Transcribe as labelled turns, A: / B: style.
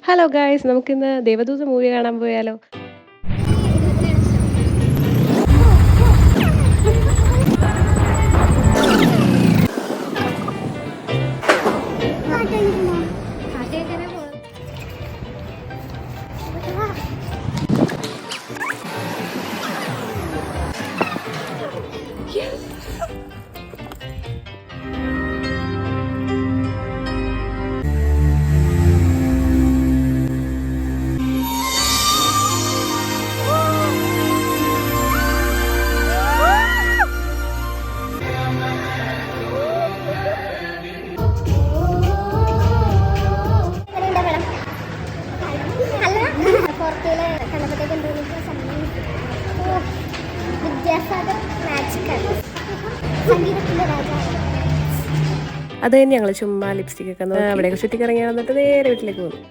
A: Hello guys നമുക്കിന്ന് ദേവദൂത് movie കാണാൻ പോയാലോ? അത് തന്നെ ഞങ്ങൾ ചുമ്മാ ലിപ്സ്റ്റിക് ഒക്കെ അവിടെയൊക്കെ ചുറ്റിക്കറങ്ങി വന്നിട്ട് നേരെ വീട്ടിലേക്ക് പോകും.